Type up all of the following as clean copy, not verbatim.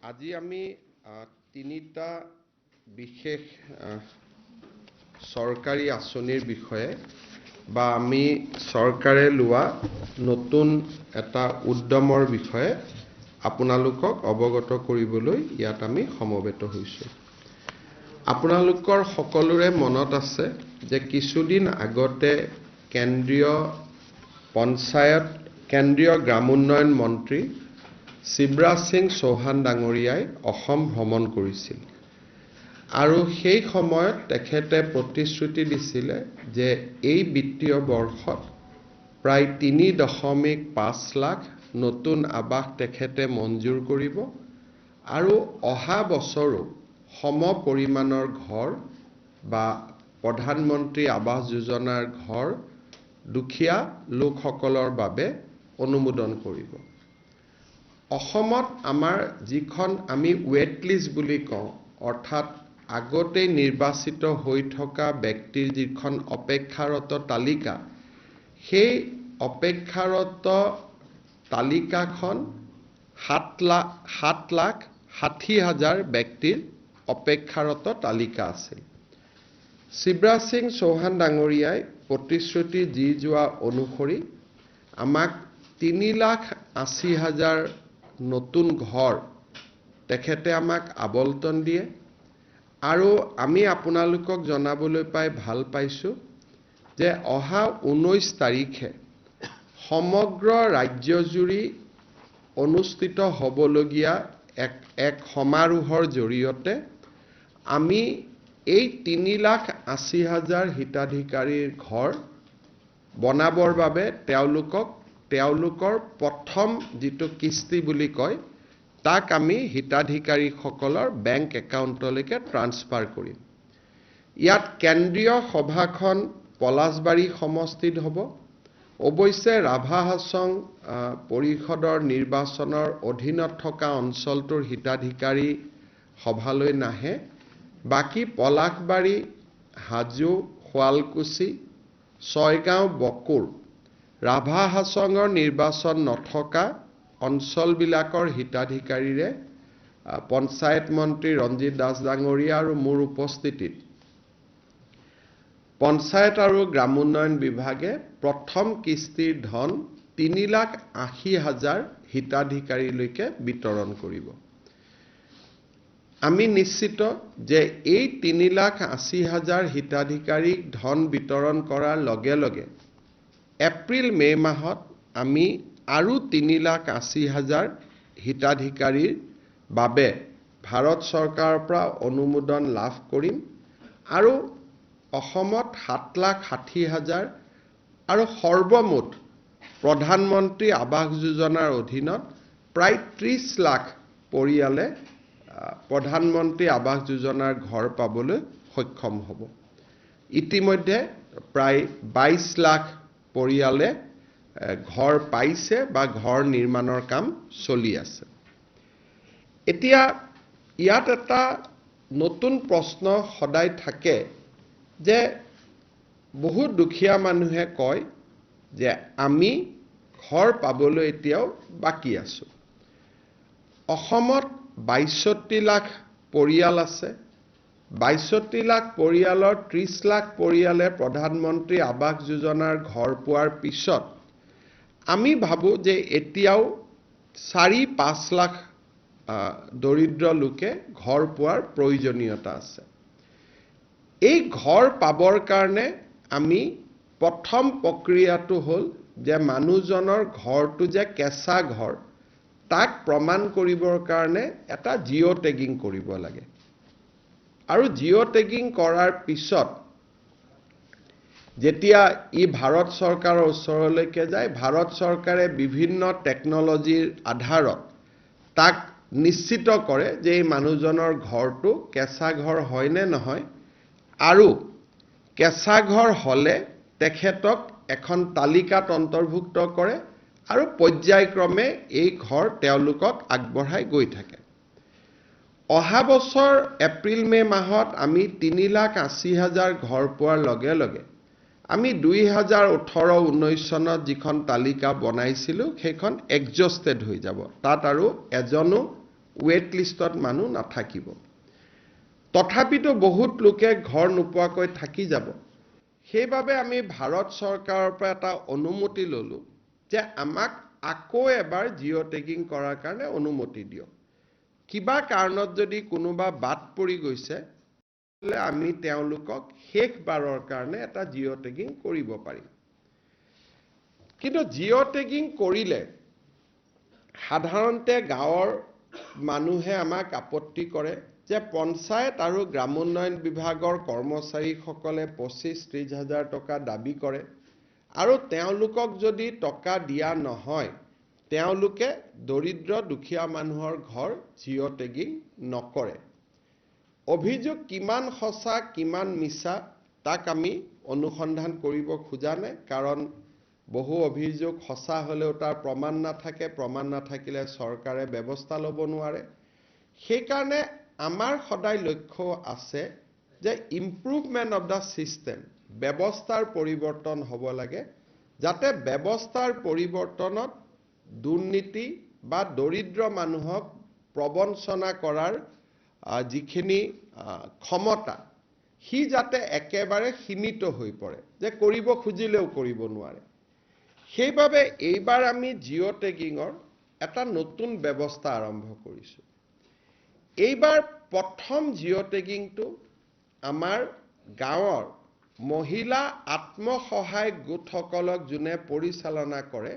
আজি আমি তিনিটা বিশেষ চৰকাৰী আঁচনিৰ বিষয়ে বা আমি চৰকাৰে লোৱা নতুন এটা উদ্যমৰ বিষয়ে আপোনালোকক অৱগত কৰিবলৈ ইয়াত আমি সমবেত হৈছোঁ। আপোনালোকৰ সকলোৰে মনত আছে যে কিছুদিন আগতে কেন্দ্ৰীয় গ্ৰামোন্নয়ন মন্ত্ৰী শিৱৰাজ সিং চৌহান ডাঙৰীয়াই অসম ভ্ৰমণ কৰিছিল আৰু সেই সময়ত তেখেতে প্ৰতিশ্ৰুতি দিছিলে যে এই বিত্তীয় বৰ্ষত প্ৰায় ৩.৫ লাখ নতুন আৱাস তেখেতে মঞ্জুৰ কৰিব আৰু অহা বছৰো সম পৰিমাণৰ ঘৰ বা প্ৰধানমন্ত্ৰী আৱাস যোজনাৰ ঘৰ দুখীয়া লোকসকলৰ বাবে অনুমোদন কৰিব। অসমত আমাৰ যিখন আমি ৱেট লিষ্ট বুলি কওঁ, অৰ্থাৎ আগতেই নিৰ্বাচিত হৈ থকা ব্যক্তিৰ যিখন অপেক্ষাৰত তালিকা, সেই অপেক্ষাৰত তালিকাখন ৭,৬০,০০০ ব্যক্তিৰ অপেক্ষাৰত তালিকা আছিল। শিৱৰাজ সিং চৌহান ডাঙৰীয়াই প্ৰতিশ্ৰুতি দি যোৱা অনুসৰি আমাক ৩,৮০,০০০ নতুন ঘৰ তেখেতে আমাক আবণ্টন দিয়ে আৰু আমি আপোনালোকক জনাবলৈ পাই ভাল পাইছোঁ যে অহা ১৯ তাৰিখে সমগ্ৰ ৰাজ্যজুৰি অনুষ্ঠিত হ'বলগীয়া এক সমাৰোহৰ জৰিয়তে আমি এই ৩,৮০,০০০ হিতাধিকাৰীৰ ঘৰ বনাবৰ বাবে তেওঁলোকৰ প্ৰথম যিটো কিস্তি বুলি কয় তাক আমি হিতাধিকাৰীসকলৰ বেংক একাউণ্টলৈকে ট্ৰান্সফাৰ কৰিম। ইয়াত কেন্দ্ৰীয় সভাখন পলাশবাৰী সমষ্টিত হ'ব। অৱশ্যে ৰাভা হাছং পৰিষদৰ নিৰ্বাচনৰ অধীনত থকা অঞ্চলটোৰ হিতাধিকাৰী সভালৈ নাহে। বাকী পলাশবাৰী, হাজো, শুৱালকুছি, ছয়গাঁও, বকুৰ, ৰাভা হাছঙৰ নিৰ্বাচন নথকা অঞ্চলবিলাকৰ হিতাধিকাৰীৰে পঞ্চায়ত মন্ত্ৰী ৰঞ্জিত দাস ডাঙৰীয়া আৰু মোৰ উপস্থিতিত পঞ্চায়ত আৰু গ্ৰামোন্নয়ন বিভাগে প্ৰথম কিস্তিৰ ধন ৩,৮০,০০০ হিতাধিকাৰীলৈকে বিতৰণ কৰিব। আমি নিশ্চিত যে এই ৩,৮০,০০০ হিতাধিকাৰীক ধন বিতৰণ কৰাৰ লগে লগে এপ্ৰিল-মে মাহত আমি আৰু ৩,৮০,০০০ হিতাধিকাৰীৰ বাবে ভাৰত চৰকাৰৰ পৰা অনুমোদন লাভ কৰিম আৰু অসমত ৭,৬০,০০০ আৰু সৰ্বমুঠ প্ৰধানমন্ত্ৰী আৱাস যোজনাৰ অধীনত প্ৰায় ৩০ লাখ পৰিয়ালে প্ৰধানমন্ত্ৰী আৱাস যোজনাৰ ঘৰ পাবলৈ সক্ষম হ'ব। ইতিমধ্যে প্ৰায় ২২ লাখ পৰিয়ালে ঘৰ পাইছে বা ঘৰ নিৰ্মাণৰ কাম চলি আছে। এতিয়া ইয়াত এটা নতুন প্ৰশ্ন সদায় থাকে যে বহু দুখীয়া মানুহে কয় যে আমি ঘৰ পাবলৈ এতিয়াও বাকী আছো। অসমত ৬২ লাখ পৰিয়াল আছে। ৬২ লাখ পৰিয়ালৰ ৩০ লাখ পৰিয়ালে প্ৰধানমন্ত্ৰী আৱাস যোজনাৰ ঘৰ পোৱাৰ পিছত আমি ভাবোঁ যে এতিয়াও ৪-৫ লাখ দৰিদ্ৰ লোকে ঘৰ পোৱাৰ প্ৰয়োজনীয়তা আছে। এই ঘৰ পাবৰ কাৰণে আমি প্ৰথম প্ৰক্ৰিয়াটো হ'ল যে মানুহজনৰ ঘৰটো যে কেঁচা ঘৰ তাক প্ৰমাণ কৰিবৰ কাৰণে এটা জিঅ' টেগিং কৰিব লাগে আৰু জিঅ' টেগিং কৰাৰ পিছত যেতিয়া ই ভাৰত চৰকাৰৰ ওচৰলৈকে যায়, ভাৰত চৰকাৰে বিভিন্ন টেকনলজিৰ আধাৰত তাক নিশ্চিত কৰে যে এই মানুহজনৰ ঘৰটো কেঁচা ঘৰ হয় নে নহয় আৰু কেঁচা ঘৰ হ'লে তেখেতক এখন তালিকাত অন্তৰ্ভুক্ত কৰে আৰু পৰ্যায়ক্ৰমে এই ঘৰ তেওঁলোকক আগবঢ়াই গৈ থাকে। অহা বছৰ এপ্ৰিল-মে মাহত আমি ৩,৮০,০০০ ঘৰ পোৱাৰ লগে লগে আমি ২০১৮-১৯ চনত যিখন তালিকা বনাইছিলোঁ সেইখন এক্সজষ্টেড হৈ যাব। তাত আৰু এজনো ৱেট লিষ্টত মানুহ নাথাকিব তথাপিতো বহুত লোকে ঘৰ নোপোৱাকৈ থাকি যাব সেইবাবে আমি ভাৰত চৰকাৰৰ পৰা এটা অনুমতি ললো যে আমাক আকৌ এবাৰ জিঅ' টেগিং কৰাৰ কাৰণে অনুমতি দিয়ক কিবা কাৰণত যদি কোনোবা বাদ পৰি গৈছে আমি তেওঁলোকক শেষবাৰৰ কাৰণে এটা জিঅ' টেগিং কৰিব পাৰিম কিন্তু জিঅ' টেগিং কৰিলে সাধাৰণতে গাঁৱৰ মানুহে আমাক আপত্তি কৰে যে পঞ্চায়ত আৰু গ্ৰামোন্নয়ন বিভাগৰ কৰ্মচাৰীসকলে 25-30 হাজাৰ টকা দাবী কৰে আৰু তেওঁলোকক যদি টকা দিয়া নহয় তেওঁলোকে দৰিদ্ৰ দুখীয়া মানুহৰ ঘৰ জিঅ' টেগিং নকৰে অভিযোগ কিমান সঁচা কিমান মিছা তাক আমি অনুসন্ধান কৰিব খোজা নাই কাৰণ বহু অভিযোগ সঁচা হলেও তাৰ প্ৰমাণ নাথাকে প্ৰমাণ নাথাকিলে চৰকাৰে ব্যৱস্থা ল'ব নোৱাৰে সেইকাৰণে আমাৰ সদায় লক্ষ্য আছে যে ইমপ্ৰুভমেন্ট অফ দা সিস্টেম ব্যৱস্থাৰ পৰিৱৰ্তন হ'ব লাগে যাতে ব্যৱস্থাৰ পৰিৱৰ্তনত দুৰ্নীতি বা দৰিদ্ৰ মানুহক প্ৰবঞ্চনা কৰাৰ যিখিনি ক্ষমতা হি যাতে একেবাৰে সীমিত হৈ পৰে যে কৰিব খুজিলেও কৰিব নোৱাৰে সেইবাবে এইবাৰ আমি জিঅ' টেগিঙৰ এটা নতুন ব্যৱস্থা আৰম্ভ কৰিছো এইবাৰ প্ৰথম জিঅ' টেগিংটো আমাৰ গাঁৱৰ মহিলা আত্মসহায়ক গোটসকলক যোনে পৰিচালনা কৰে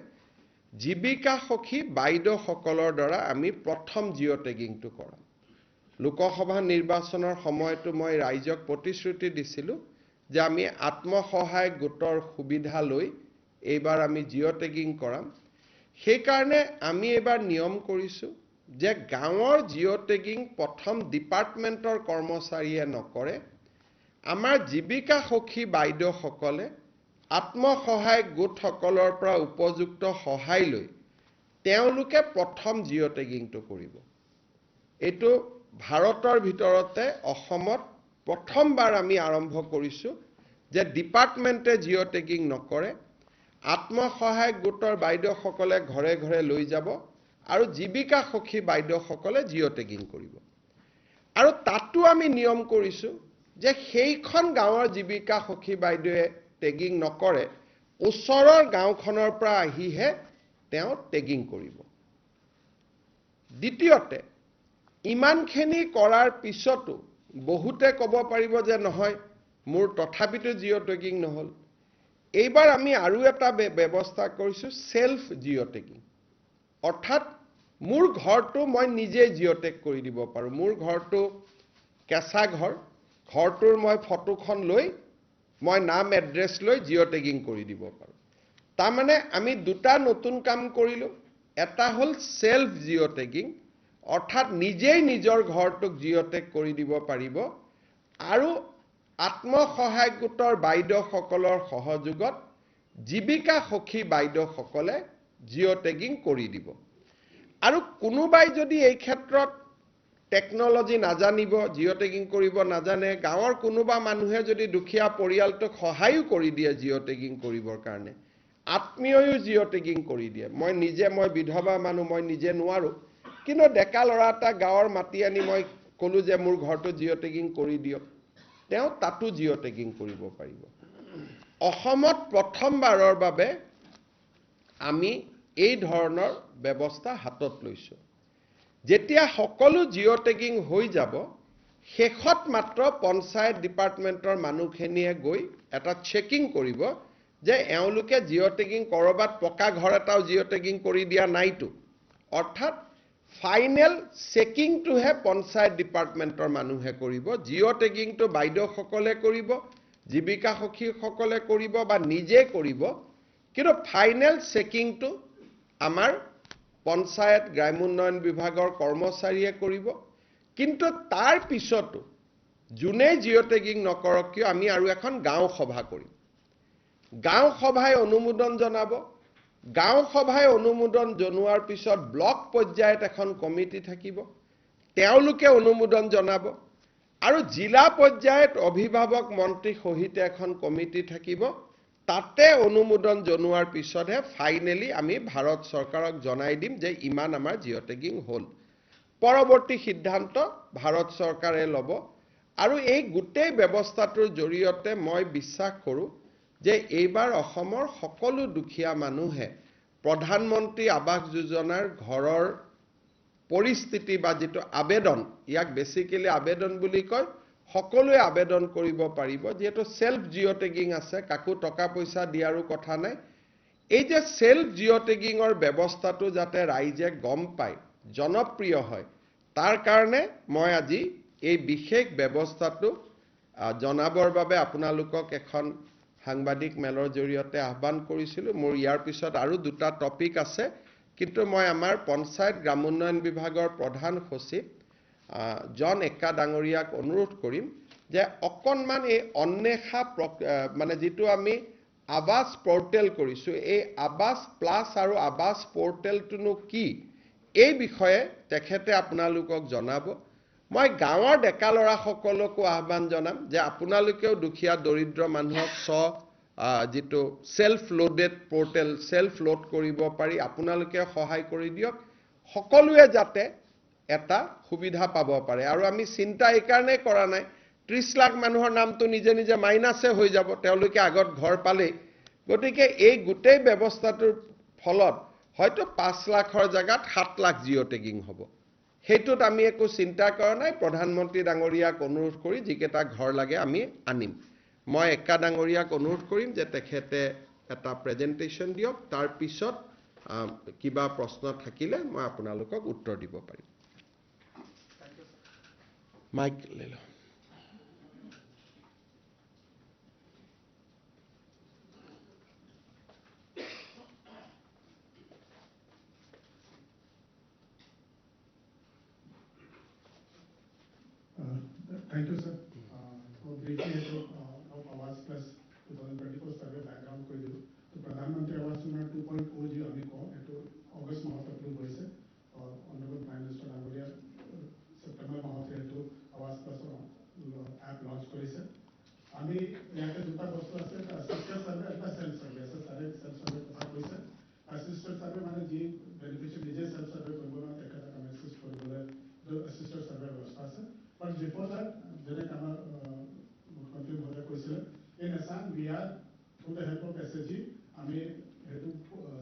জীৱিকা সখী বাইদেউসকলৰ দ্বাৰা আমি প্ৰথম জিঅ' টেগিংটো কৰাম লোকসভা নিৰ্বাচনৰ সময়তো মই ৰাইজক প্ৰতিশ্ৰুতি দিছিলো যে আমি আত্মসহায়ক গোটৰ সুবিধা লৈ এইবাৰ আমি জিঅ' টেগিং কৰাম সেইকাৰণে আমি এইবাৰ নিয়ম কৰিছো যে গাঁৱৰ জিঅ' টেগিং প্ৰথম ডিপাৰ্টমেন্টৰ কৰ্মচাৰীয়ে নকৰে আমাৰ জীৱিকা সখী বাইদেউসকলে আত্মসহায়ক গোটসকলৰ পৰা উপযুক্ত সহায় লৈ তেওঁলোকে প্ৰথম জিঅ' টেগিংটো কৰিব এইটো ভাৰতৰ ভিতৰতে অসমত প্ৰথমবাৰ আমি আৰম্ভ কৰিছো যে ডিপাৰ্টমেন্টে জিঅ' টেগিং নকৰে আত্মসহায়ক গোটৰ বাইদেউসকলে ঘৰে ঘৰে লৈ যাব আৰু জীৱিকা সখী বাইদেউসকলে জিঅ' টেগিং কৰিব আৰু তাতো আমি নিয়ম কৰিছো যে সেইখন গাঁৱৰ জীৱিকা সখী বাইদেৱে টেগিং নকৰে ওচৰৰ গাঁওখনৰ পৰা আহিহে তেওঁ টেগিং কৰিব দ্বিতীয়তে ইমানখিনি কৰাৰ পিছতো বহুতে ক'ব পাৰিব যে নহয় মোৰ তথাপিতো জিঅ' টেগিং নহল এইবাৰ আমি আৰু এটা ব্যৱস্থা কৰিছো সেলফ জিঅ' টেগিং অৰ্থাৎ মোৰ ঘৰটো মই নিজে জিঅ' টেগ কৰি দিব পাৰো মোৰ ঘৰটো কেঁচা ঘৰটোৰ মই ফটোখন লৈ মই নাম এড্ৰেছ লৈ জিঅ' টেগিং কৰি দিব পাৰো তাৰমানে আমি দুটা নতুন কাম কৰিলো এটা হল সেলফ জিঅ' টেগিং অৰ্থাৎ নিজেই নিজৰ ঘৰটোক জিঅ' টেগ কৰি দিব পাৰিব আৰু আত্মসহায়ক গোটৰ বাইদেউসকলৰ সহযোগত জীৱিকা সখী বাইদেউসকলে জিঅ' টেগিং কৰি দিব আৰু কোনোবাই যদি এই ক্ষেত্ৰত টেকনলজি নাজানিব জিঅ' টেগিং কৰিব নাজানে গাঁৱৰ কোনোবা মানুহে যদি দুখীয়া পৰিয়ালটোক সহায়ো কৰি দিয়ে জিঅ' টেগিং কৰিবৰ কাৰণে আত্মীয়ও জিঅ' টেগিং কৰি দিয়ে মই বিধৱা মানুহ মই নিজে নোৱাৰো কিন্তু ডেকা ল'ৰা এটা গাঁৱৰ মাটি আনি মই কলো যে মোৰ ঘৰটো জিঅ' টেগিং কৰি দিয়ক তেওঁ তাতো জিঅ' টেগিং কৰিব পাৰিব অসমত প্ৰথমবাৰৰ বাবে আমি এই ধৰণৰ ব্যৱস্থা হাতত লৈছো যেতিয়া সকলো জিঅ' টেগিং হৈ যাব শেষত মাত্ৰ পঞ্চায়ত ডিপাৰ্টমেন্টৰ মানুহখিনিয়ে গৈ এটা চেকিং কৰিব যে এওঁলোকে জিঅ' টেগিং কৰবাত পকা ঘৰ এটাও জিঅ' টেগিং কৰি দিয়া নাইতো অৰ্থাৎ ফাইনেল চেকিংটোহে পঞ্চায়ত ডিপাৰ্টমেন্টৰ মানুহে কৰিব জিঅ' টেগিংটো বাইদেউসকলে কৰিব জীৱিকা সখীসকলে কৰিব বা নিজে কৰিব কিন্তু ফাইনেল চেকিংটো আমাৰ পঞ্চায়ত গ্ৰামোন্নয়ন বিভাগৰ কৰ্মচাৰীয়ে কৰিব কিন্তু তাৰ পিছতো যোনে জিঅ' টেগিং নকৰক কিয় আমি আৰু এখন গাঁও সভা কৰিম গাঁও সভাই অনুমোদন জনাব গাঁও সভাই অনুমোদন জনোৱাৰ পিছত ব্লক পৰ্যায়ত এখন কমিটি থাকিব তেওঁলোকে অনুমোদন জনাব আৰু জিলা পৰ্যায়ত অভিভাৱক মন্ত্ৰী সহিতে এখন কমিটি থাকিব তাতে অনুমোদন জনোৱাৰ পিছতহে ফাইনেলি আমি ভাৰত চৰকাৰক জনাই দিম যে ইমান আমাৰ জিঅ' টেগিং হ'ল পৰৱৰ্তী সিদ্ধান্ত ভাৰত চৰকাৰে ল'ব আৰু এই গোটেই ব্যৱস্থাটোৰ জৰিয়তে মই বিশ্বাস কৰোঁ যে এইবাৰ অসমৰ সকলো দুখীয়া মানুহে প্ৰধানমন্ত্ৰী আৱাস যোজনাৰ ঘৰৰ পৰিস্থিতি বা যিটো আবেদন, ইয়াক বেছিকেলি আবেদন বুলি কয়, সকলোৱে আবেদন কৰিব পাৰিব, যিহেতু সেলফ জিঅ' টেগিং আছে, কাকো টকা পইচা দিয়াৰো কথা নাই। এই যে সেলফ জিঅ' টেগিঙৰ ব্যৱস্থাটো যাতে ৰাইজে গম পায়, জনপ্ৰিয় হয়, তাৰ কাৰণে মই আজি এই বিশেষ ব্যৱস্থাটো জনাবৰ বাবে আপোনালোকক এখন সাংবাদিক মেলৰ জৰিয়তে আহ্বান কৰিছিলোঁ। মোৰ ইয়াৰ পিছত আৰু দুটা টপিক আছে, কিন্তু মই আমাৰ পঞ্চায়ত গ্ৰামোন্নয়ন বিভাগৰ প্ৰধান সচিব জন এক্কা ডাঙৰীয়াক অনুৰোধ কৰিম যে অকণমান এই অন্বেষা মানে যিটো আমি আৱাস পৰ্টেল কৰিছোঁ, এই আৱাস প্লাছ আৰু আৱাস পৰ্টেলটোনো কি, এই বিষয়ে তেখেতে আপোনালোকক জনাব। মই গাঁৱৰ ডেকা ল'ৰাসকলকো আহ্বান জনাম যে আপোনালোকেও দুখীয়া দৰিদ্ৰ মানুহক যিটো self loaded portal, self load কৰিব পাৰি, আপোনালোকে সহায় কৰি দিয়ক, সকলোৱে যাতে এটা সুবিধা পাব পাৰে। আৰু আমি চিন্তা এইকাৰণে কৰা নাই, 30 লাখ মানুহৰ নামটো নিজে নিজে মাইনাছে হৈ যাব, তেওঁলোকে আগত ঘৰ পালেই। গতিকে এই গোটেই ব্যৱস্থাটোৰ ফলত হয়তো 5 লাখৰ জেগাত 7 লাখ জিঅ' টেগিং হ'ব। সেইটোত আমি একো চিন্তা কৰা নাই। প্ৰধানমন্ত্ৰী ডাঙৰীয়াক অনুৰোধ কৰি যিকেইটা ঘৰ লাগে আমি আনিম। মই এক্কা ডাঙৰীয়াক অনুৰোধ কৰিম যে তেখেতে এটা প্ৰেজেণ্টেশ্যন দিয়ক, তাৰ পিছত কিবা প্ৰশ্ন থাকিলে মই আপোনালোকক উত্তৰ দিব পাৰিম। মাইক লৈ লওঁ। Thank you, sir. So briefly, of Awas Plus 2024 survey background কৰি দিওঁ। তো প্ৰধানমন্ত্ৰী আৱাস যোজনা 2.0 যি আমি কওঁ, এইটো অগষ্ট মাহত এপ্ৰুভ হৈছে। অনাৰেবল প্ৰাইম মিনিষ্টাৰ ডাঙৰীয়া ছেপ্টেম্বৰ মাহত এইটো আৱাস প্লাছৰ এপ লঞ্চ কৰিছে। আমি ইয়াতে দুটা বস্তু আছে, এটা এছিষ্টেড চাৰ্ভে, এটা সেল্ফ চাৰ্ভে আছে। ছাৰে সেল্ফ চাৰ্ভে কথা কৈছে। এছিষ্টেড চাৰ্ভে মানে যি বেনিফিচিয়াৰী নিজে সেল্ফ চাৰ্ভে কৰিব নহয়, তেখেতক আমি এছিষ্ট কৰিবলৈ এছিষ্টেড চাৰ্ভে ব্যৱস্থা আছে। But before that, যেনে আমাৰ মুখ্যমন্ত্ৰী মহোদয়ে কৈছিলে, in Assam we are through the help of SHG আমি সেইটো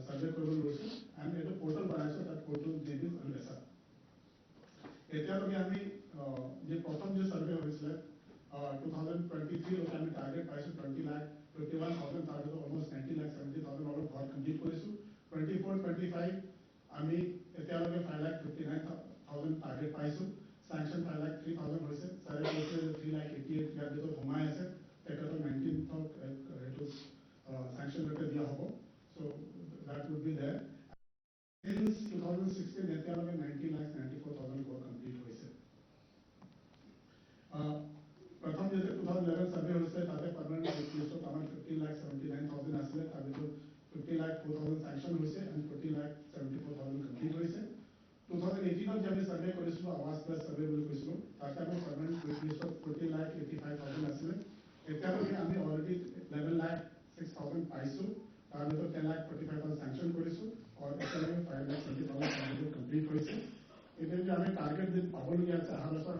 চাৰ্ভে কৰিব লৈছোঁ and এইটো পৰ্টেল বনাইছোঁ, তাত পৰ্টেল নেম ইজ অন্বেষা। এতিয়ালৈকে আমি যে প্ৰথম যে চাৰ্ভে হৈছিলে 2023 আমি টাৰ্গেট পাইছোঁ 20,51,000, তাৰ ভিতৰত অলমষ্ট 90,70,000 অলপ ঘৰ কমপ্লিট কৰিছোঁ। 24-25 আমি এতিয়ালৈকে 5,59,000 টাৰ্গেট পাইছোঁ। Sanction 5,03,000 হৈছে। ছাৰে কৈছে 3,88,000 ইয়াৰ ভিতৰত সোমাই আছে, তেখেতক 19th এইটো sanction লৈকে দিয়া হ'ব। So that would be there. Since 2016 এতিয়ালৈকে 90,94,000 ঘৰ কমপ্লিট হৈছে। প্ৰথম যেতিয়া 2011 চাৰ্ভে হৈছে, তাতে পাৰ্মানেণ্ট লিষ্টত আমাৰ 50,79,000 আছিলে, তাৰ ভিতৰত 50,04,000 sanction হৈছে and 40,74,000 কমপ্লিট হৈছে। 2018 যে আমি সার্ভে করেছিলো আৱাস প্লাস সার্ভে বুলি কৈছিলো, তাতে আমি পার্মানেন্ট লিষ্টত 40,85,000 আছিলে। এতিয়ালৈকে আমি অলরেডি 11,06,000 পাইছো, তাৰ ভিতৰত 10,45,000 স্যাংশন কৰিছো আৰু এতিয়ালৈকে 5,20,000 কমপ্লিট হৈছে। এতিয়া যে আমি টাৰ্গেট দিন পাবলগীয়া আছে অহা বছৰ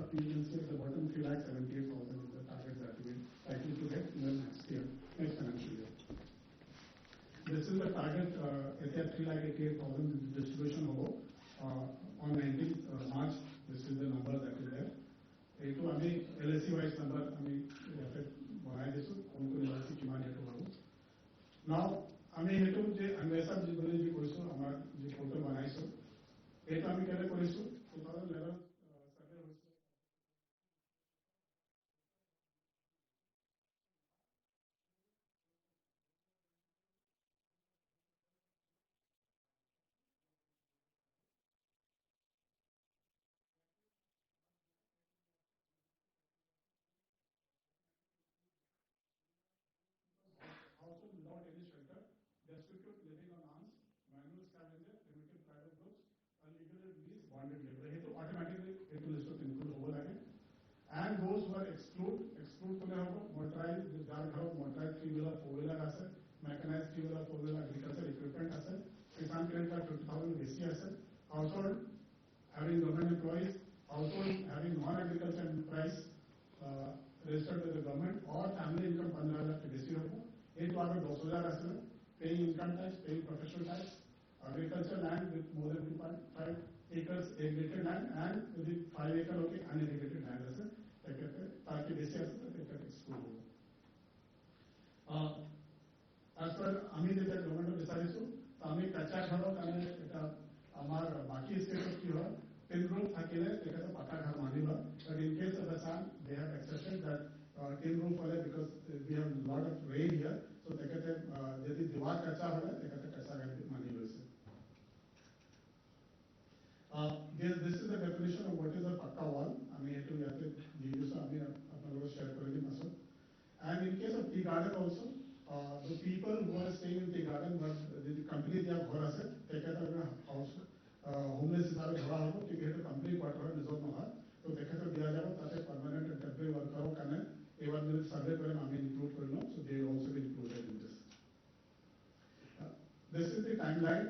the bottom 3,78,000 is the target that we likely to get in the next year, next financial year. This is the target, এতিয়া 3,88,000 distribution হ'ব। On 19th March, this is the number that is there. এইটো আমি LSC wise number আমি ইয়াতে বনাই দিছো, কোন কোন LSC কিমান এইটো হ'ব। Now আমি এইটো যে অন্বেষা বুলি যে কৈছো, আমাৰ যে পৰ্টেল বনাইছো, এইটো আমি কেনে কৰিছো 2011 সার্ভে হৈছে। Household without any shelter, destitute, living on alms, manual scavenger, primitive private groups, illegally released, bonded labor. Hetu automatically hetu list of include hobo lage. And those who are exclude kone hobo, motorized, jar ghar motorized 3-wheeler, 4-wheeler asset, mechanized 3-wheeler, 4-wheeler agriculture equipment asset, kisan credit card 50,000 BC asset, household having government employees, household having non-agriculture enterprise registered with the government or family income 15,000 के बेसी होगा ये तो आगे 10,000 आसले paying income tax, paying professional tax, agriculture land with more than 2.5 acres irrigated land and with 5 acre okay unirrigated land আছে ताकि बेसी आसले exclude होगा as per আমি যেটা গভর্নমেন্ট বিচাৰিছো আমি কাঁচা ঘৰৰ কাৰণে এটা আমাৰ বাকি স্টেটত কি হয় tin roof থাকিলে তেখেতে পাকা ঘৰ মানিব but in case of Assam they have accepted that tin roof হলে because we have lot of rain here so তেখেতে যদি দিৱাৰ কাঁচা হলে তেখেতে কাঁচা ঘৰ মানি লৈছে this is the definition of what is a pakka wall আমি এটো ইয়াতে দি দিছো আমি আপোনালোকক শেয়াৰ কৰি দিম পাছত and in case of tea garden also the people who are staying in tea garden but the company they have ghor ase তেখেতে house homeless হিসাবে ধরা হবো কিন্তু এটা কমপ্লিট কোয়ার্টার রিজর্ভ নহয় তো তেখেতে দিয়া যাব তাতে পার্মানেন্ট এন্ড টেম্পোরারি ওয়ার্কারও কানে এবার যদি সার্ভে করে আমি ইনক্লুড করলাম so they also be included in this is the timeline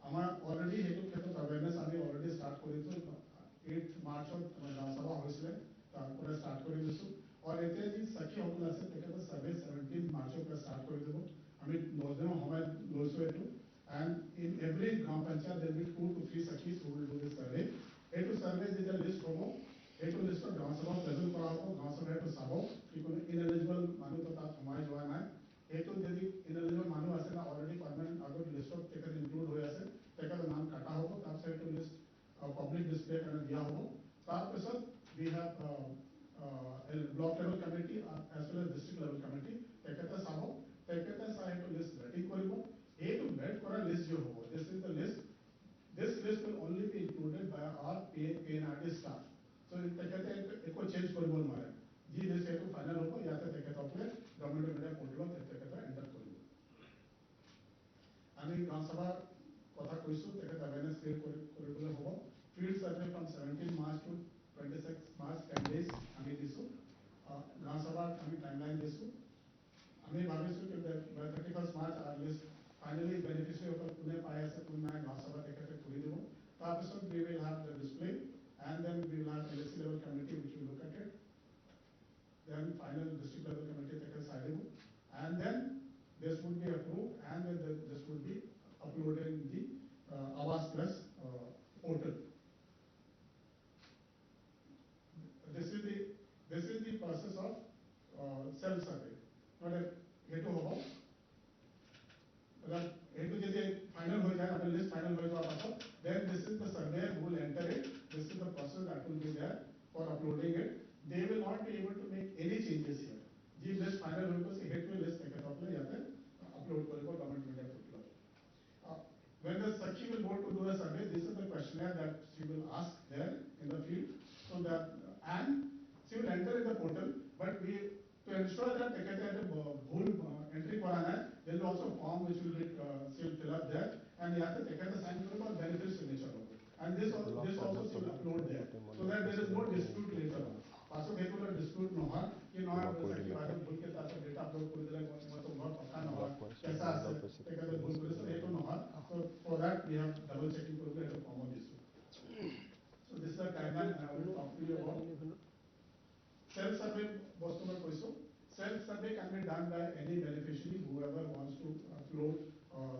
আমার অলরেডি হেতু ক্ষেত্ৰত অ্যাওয়ারনেস আমি অলরেডি স্টার্ট করেছো 8 মার্চত সভা হয়েছিল তারপরে স্টার্ট করে দিছো और এতিয়া যি সখী সকল আছে তেখেতে সার্ভে 17 মাৰ্চৰ পৰা স্টাৰ্ট কৰি দিব আমি 9 দিনৰ সময় লৈছো এটো and in every gram panchayat there will be 2 to 3 sakhis who will do this survey eto survey is a list hobo eto list of gram sabha present kora hobo gram sabha eto sabo ki kono ineligible manu to tat hoy joa nai eto jodi ineligible manu ase na already permanent ago list of tekar include hoy ase tekar naam kata hobo tar se eto list public display kare diya hobo tar pasat we have a block level committee as well as district level committee tekata sabo tekata sa eto list vetting koribo A to vet for a list jo hobo. This is the list. This list will only be included by our PNRD staff. So tekete eko change koribo mare. Ji list eto final hobo ya te tekete apne government media portal tekete enter koribo. Ani Gram Sabha kotha koisu tekete awareness create koribole hobo. Field survey from 17 March to 26 March 10 days ami disu. Gram Sabha ami timeline disu. Ami bhabisu ki by 31st March our list finally beneficiary of Pune Payasa Pune Gram Sabha tekete kori debo tarpisot we will have the display and then we will have LSC level committee which will look at it then final district level committee tekete sai debo and then this would be approved and then this would be uploaded in the Awas Plus portal. This is the process of self survey not a hetu hobo into the final list final then this is the surveyor who will enter it this is the process that will be there for uploading it they will not be able to make any changes here the list final hoy se hetu list tekete apne yate upload koribo government media portal when the sakhi will go to do a survey this is the questionnaire that she will ask there in the field so that and she will enter in the portal but we to ensure that tekete bhul entry korana hai there will also form which will be she will fill up there and yate tekete sign koribo benefit signature hobo and this also she will upload there so that there is no dispute later on paso hetular dispute no ha ki no sakhi bhai bhul ke ta data upload kori dile mo to ghar pakka no ha kaisa ase tekete bhul kore so hetu no ha so for that we have double checking koribo eto form of dispute so this is the timeline and I will talk to you about self survey bostumer koiso self survey can be done by any beneficiary whoever wants to upload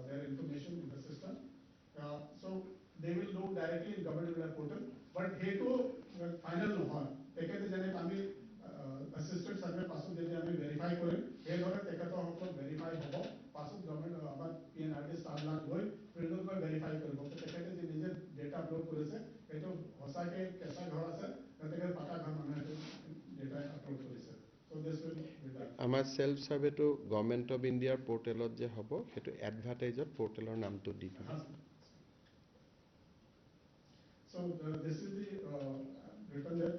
their information in the system so they will do directly in government media portal but hetu final no hoy tekete jane ami assistant survey pasot jodi ami verify kore he dhore tekete hokol verify hobo pasot government amar PNRD staff lag loi field ko verify koribo tekete je nije data upload korise eto hosa ke kaisa ghar ase tekete pata ghar mane data upload korise so this will be done আমাৰ self সাৰ্ভেটো government of ইন্ডিয়াৰ পোৰ্টেলত যে হ'ব হেতু এডভাৰ্টাইজত পোৰ্টেলৰ নামটো দি দিব so this is the written there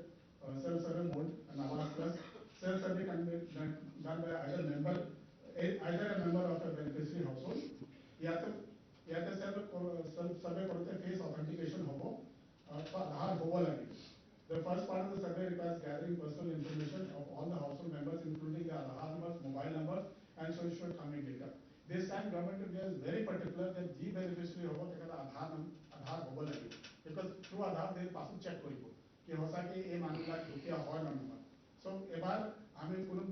self survey mode and Awas Plus self survey can be done by either a member of a beneficiary household ya to self survey korte face authentication hobo Aadhaar hobo lage the first part of the survey requires gathering personal information of all the household members including their Aadhaar numbers mobile numbers and socio-economic data this time government of India is very particular that the beneficiary hobo tekata Aadhaar hobo lage because through Aadhaar they pass check koribo কি সঁচাকৈ এই মানুহবিলাক দুখীয়া হয় নে নহয় so এবাৰ আমি কোনো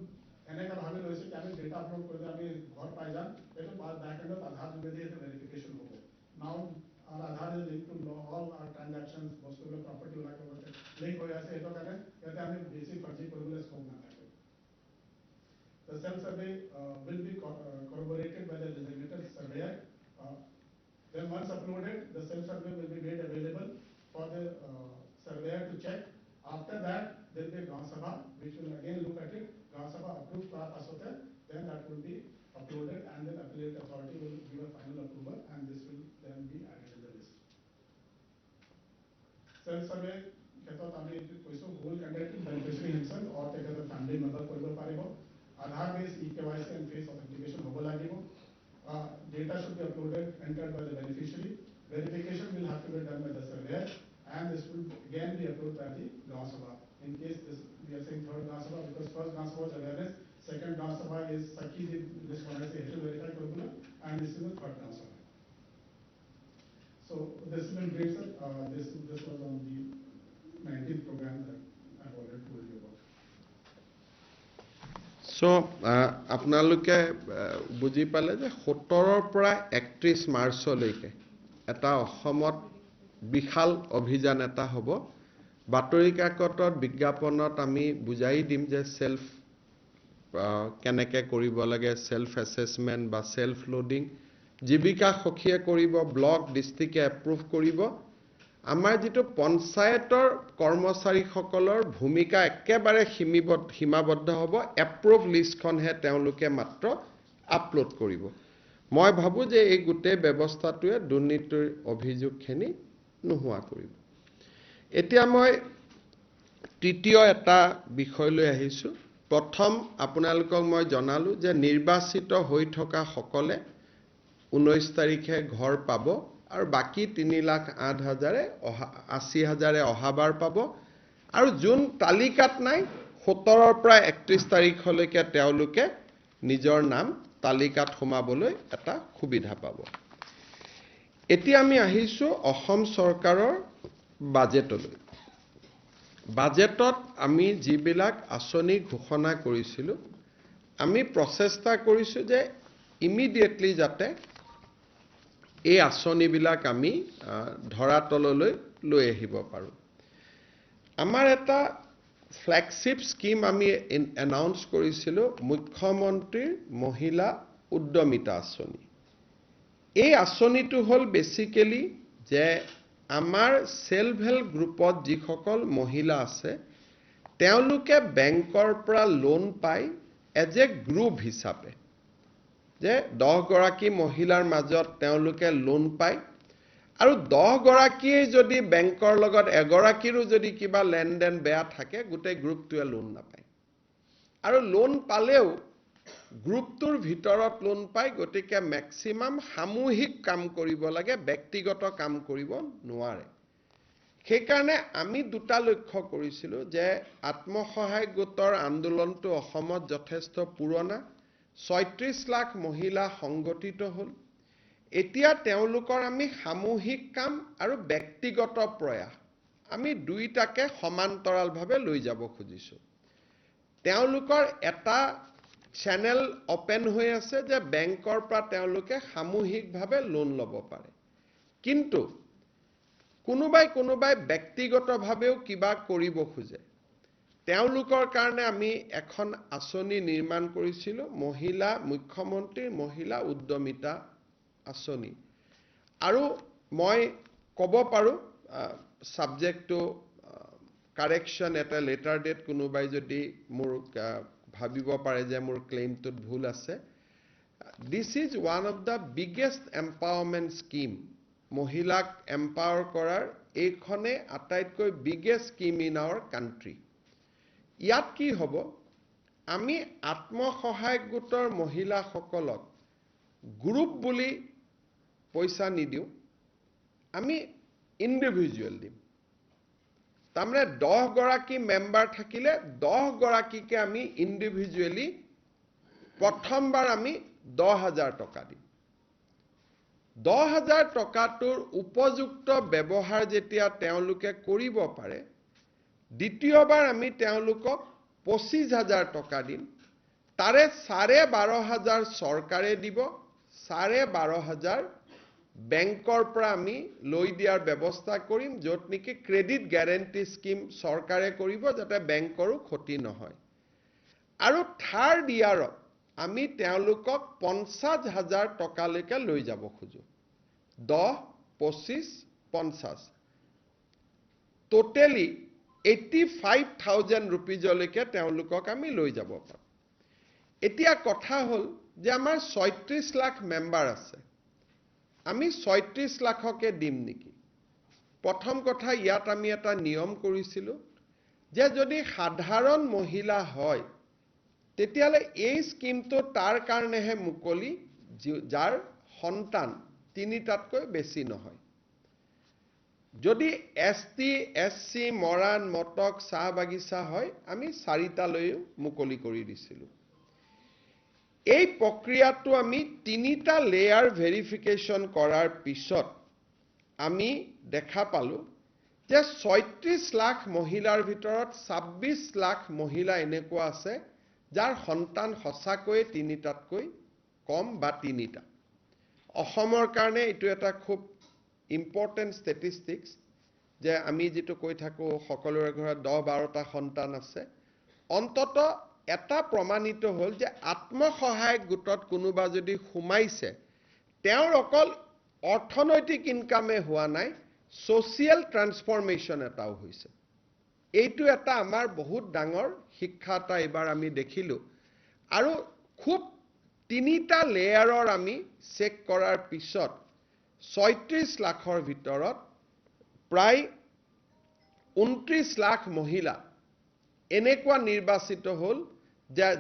এনেকৈ ভাবি লৈছোঁ যে আমি ডেটা আপলোড কৰিলে আমি ঘৰ পাই যাম এইটো বেকএণ্ডত আধাৰ যোগেদি এইটো ভেৰিফিকেশ্যন হ'ব নাও our Aadhaar is linked to all our transactions, বস্তুবিলাক প্ৰপাৰ্টিবিলাকৰ লগত লিংক হৈ আছে এইটো কাৰণে ইয়াতে আমি বেছি ফাৰ্জি কৰিবলৈ স্কোপ নাথাকে The self-survey will be corroborated by the designated surveyor. Then once uploaded, the self-survey will be made available for the surveyor to check. After that, there will be a Gram Sabha, which will again look at it. Gram Sabha approved class asote, then that will be uploaded, and then appellate authority will give a final approval, and this will then be added in the list. Self-survey, ক্ষেত্ৰত আমি কৈছোঁ who will conduct it, beneficiary himself or তেখেতৰ family member কৰিব পাৰিব. Aadhaar based eKYC and face authentication hobo lagibo. Data should be uploaded, entered by the beneficiary. Verification will have to be done by the surveyor, and this will again be approved by the Gram Sabha. In case this, we are saying third Gram Sabha because first Gram Sabha was awareness, second Gram Sabha is Sakhi, this one is a verify formula, and this is the third Gram Sabha. So this has been great, sir. This was on the 19th program that I've already told you about. So, আপোনালোকে বুজি পালে যে 17ৰ পৰা 31 মাৰ্চলৈকে এটা অসমত বিশাল অভিযান এটা হ'ব বাতৰি কাকতত বিজ্ঞাপনত আমি বুজাই দিম যে সেলফ কেনেকৈ কৰিব লাগে সেলফ এসেসমেন্ট বা সেলফ লোডিং জীৱিকা সখীয়ে কৰিব ব্লক ডিস্ট্ৰিক্টে এপ্ৰুভ কৰিব আমাৰ যেটো পঞ্চায়তৰ কৰ্মচাৰীসকলৰ ভূমিকা একেবাৰে সীমাবদ্ধ হ'ব এপ্ৰুভ লিষ্টখনহে তেওঁলোকে মাত্ৰ আপলোড কৰিব মই ভাবো যে এই গোটেই ব্যৱস্থাটোৱে দুৰ্নীতিৰ অভিযোগখিনি নোহোৱা কৰিব এতিয়া মই তৃতীয় এটা বিষয় লৈ আহিছো প্ৰথম আপোনালোকক মই জনালো যে নিৰ্বাচিত হৈ থকা সকলে 19 তাৰিখে ঘৰ পাব আৰু বাকি 3,08,000 অহাবাৰ পাব আৰু জুন তালিকাত নাই 17ৰ পৰা 31 তাৰিখলৈকে তেওঁলোকে নিজৰ নাম তালিকাত সোমাবলৈ এটা সুবিধা পাব এতিয়া আমি আহিছো অসম চৰকাৰৰ বাজেটলৈ বাজেটত আমি যিবিলাক আঁচনি ঘোষণা কৰিছিলো আমি প্ৰচেষ্টা কৰিছো যে ইমিডিয়েটলি যাতে এই আঁচনিবিলাক আমি ধৰাতললৈ লৈ আহিব পাৰো আমাৰ এটা ফ্ল্যাগশিপ স্কিম আমি এনাউন্স কৰিছিলো মুখ্যমন্ত্ৰীৰ মহিলা উদ্যমিতা আঁচনি এই আঁচনিটো হল বেসিক্যালি যে আমাৰ সেলফ হেল্প গ্ৰুপত যিসকল মহিলা আছে তেওঁলোকে বেংকৰ পৰা লোন পায় এজ এ গ্ৰুপ হিচাপে যে 10 গৰাকী মহিলাৰ মাজত তেওঁলোকে লোন পায় আৰু 10 গৰাকীয়ে যদি বেংকৰ লগত এগৰাকীৰো যদি কিবা লেনদেন বেয়া থাকে গোটেই গ্ৰুপটোৱে লোন নাপায় আৰু লোন পালেও গ্ৰুপটোৰ ভিতৰত লোন পায় গতিকে ম্যাক্সিমাম সামূহিক কাম কৰিব লাগে ব্যক্তিগত কাম কৰিব নোৱাৰে সেইকাৰণে আমি দুটা লক্ষ্য কৰিছিলো যে আত্মসহায়ক গোটৰ আন্দোলনটো অসমত যথেষ্ট পুৰণা 36 লাখ মহিলা সংগঠিত হল এতিয়া তেওঁলোকৰ আমি সামূহিক কাম আৰু ব্যক্তিগত প্ৰয়াস আমি দুইটাকে সমান্তৰালভাৱে লৈ যাব খুজিছো তেওঁলোকৰ এটা চ্যানেল ওপেন হৈ আছে যে বেংকৰ পৰা তেওঁলোকে সামূহিকভাৱে লোন ল'ব পাৰে কিন্তু কোনোবাই ব্যক্তিগতভাৱেও কিবা কৰিব খোজে তেওঁলোকৰ কাৰণে আমি এখন আঁচনি নিৰ্মাণ কৰিছিলো মহিলা মুখ্যমন্ত্ৰীৰ মহিলা উদ্যমিতা আঁচনি আৰু মই ক'ব পাৰো সাবজেক্টটো কাৰেকশন এটা লেটাৰ ডেট কোনোবাই যদি মোৰ ভাবিব পাৰে যে মোৰ ক্লেইমটোত ভুল আছে this is one of the biggest empowerment scheme মহিলাক এম্পাৱাৰ কৰাৰ এইখনে আটাইতকৈ বিগেষ্ট স্কিম ইন আওয়াৰ কান্ট্ৰি ইয়াত কি হ'ব আমি আত্মসহায়ক গোটৰ মহিলাসকলক গ্ৰুপ বুলি পইচা নিদিও আমি ইন্ডিভিজুৱেল দিম তামনে 10 গৰাকী মেম্বাৰ থাকিলে 10 গৰাকীকে আমি ইন্ডিভিজুৱেলি প্ৰথমবাৰ আমি 10,000 টকা দিম 10,000 টকাটোৰ উপযুক্ত ব্যৱহাৰ যেতিয়া তেওঁলোকে কৰিব পাৰে দ্বিতীয়বাৰ আমি তেওঁলোকক 25,000 টকা দিম তাৰে 12,500 চৰকাৰে দিব 12,500 বেংকৰ পৰা আমি লৈ দিয়াৰ ব্যৱস্থা কৰিম য'ত নেকি ক্ৰেডিট গ্যাৰান্টি স্কিম চৰকাৰে কৰিব যাতে বেংকৰো ক্ষতি নহয় আৰু থাৰ্ড ইয়াৰত আমি তেওঁলোকক 50,000 টকালৈকে লৈ যাব খোজো 10, 25, 50 টোটেলি 85,000 rupeesলৈকে তেওঁলোকক আমি লৈ যাব পাৰোঁ এতিয়া কথা হ'ল যে আমাৰ 36 লাখ মেম্বাৰ আছে আমি 36 লাখকে দিম নেকি প্ৰথম কথা ইয়াত আমি এটা নিয়ম কৰিছিলো যে যদি সাধাৰণ মহিলা হয় তেতিয়ালে এই স্কিমটো তাৰ কাৰণেহে মুকলি যাৰ সন্তান তিনিটাতকৈ বেছি নহয় যদি এসটি এসসি মৰাণ মটক চাহ বাগিচা হয় আমি 4টা লৈ মুকলি কৰি দিছিলো এই প্ৰক্ৰিয়াটো আমি 3টা লেয়াৰ ভেৰিফিকেশন কৰাৰ পিছত আমি দেখা পালো যে 36 লাখ মহিলাৰ ভিতৰত 26 লাখ মহিলা এনেকুৱা আছে যাৰ সন্তান সঁচাকৈ 3টাতকৈ কম বা 3টা অসমৰ কাৰণে এটো এটা খুব ইম্পৰ্টেন্ট ষ্টেটিষ্টিক্স যে আমি যেটো কৈ থাকো সকলোৰে ঘৰত 10-12টা সন্তান আছে অন্তত এটা প্ৰমাণিত হ'ল যে আত্মসহায়ক গোটত কোনোবা যদি সোমাইছে তেওঁৰ অকল অৰ্থনৈতিক ইনকামে হোৱা নাই সোশিয়াল ট্ৰান্সফৰমেশন এটাও হৈছে এইটো এটা আমাৰ বহুত ডাঙৰ শিক্ষা এটা এবাৰ আমি দেখিলো আৰু খুব 3টা লেয়াৰৰ আমি চেক কৰাৰ পিছত 36 লাখৰ ভিতৰত প্ৰায় 29 লাখ মহিলা এনেকুৱা নিৰ্বাচিত হ'ল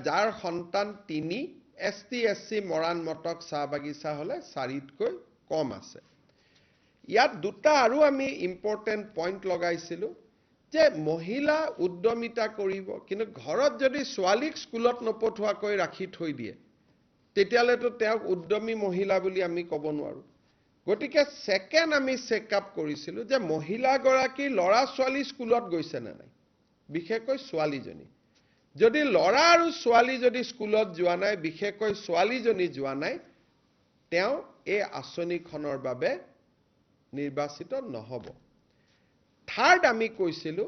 যাৰ সন্তান 3 এসটি এসসি মৰাণ মটক চাহ বাগিচা হলে 4তকৈ কম আছে ইয়াত দুটা আৰু আমি ইম্পৰ্টেন্ট পইণ্ট লগাইছিলো যে মহিলা উদ্যমিতা কৰিব কিন্তু ঘৰত যদি ছোৱালীক স্কুলত নপঠোৱাকৈ ৰাখি থৈ দিয়ে তেতিয়ালেতো তেওঁক উদ্যমী মহিলা বুলি আমি ক'ব নোৱাৰো গতিকে সেকেন্ড আমি চেকআপ কৰিছিলো যে মহিলা গৰাকী লৰা ছোৱালী স্কুলত গৈছে না নাই বিশেষকৈ ছোৱালীজনী যদি লৰা আৰু ছোৱালী যদি স্কুলত যোৱা নাই বিশেষকৈ ছোৱালীজনী যোৱা নাই তেওঁ এই আঁচনিখনৰ বাবে নিৰ্বাচিত নহব থাৰ্ড আমি কৈছিলো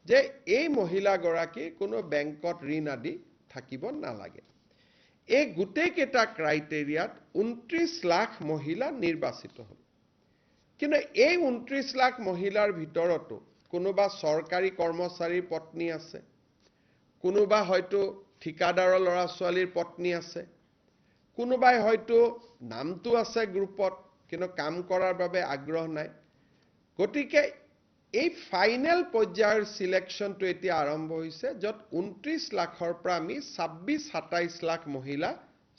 যে এই মহিলা গৰাকী কোনো বেংকত ঋণ আদি থাকিব নালাগে এই গোটেই কেটা ক্ৰাইটেৰিয়াত 29 লাখ মহিলা নিৰ্বাচিত হ'ল কিন্তু এই 29 লাখ মহিলাৰ ভিতৰতো কোনোবা চৰকাৰী কৰ্মচাৰীৰ পত্নী আছে কোনোবা হয়তো ঠিকাদাৰৰ ল'ৰা ছোৱালীৰ পত্নী আছে কোনোবাই হয়তো নামটো আছে গ্ৰুপত কিন্তু কাম কৰাৰ বাবে আগ্ৰহ নাই গতিকে এই ফাইনেল পৰ্যায়ৰ সিলেকশনটো এতিয়া আৰম্ভ হৈছে যত 29 লাখৰ পৰা আমি 26-27 লাখ মহিলা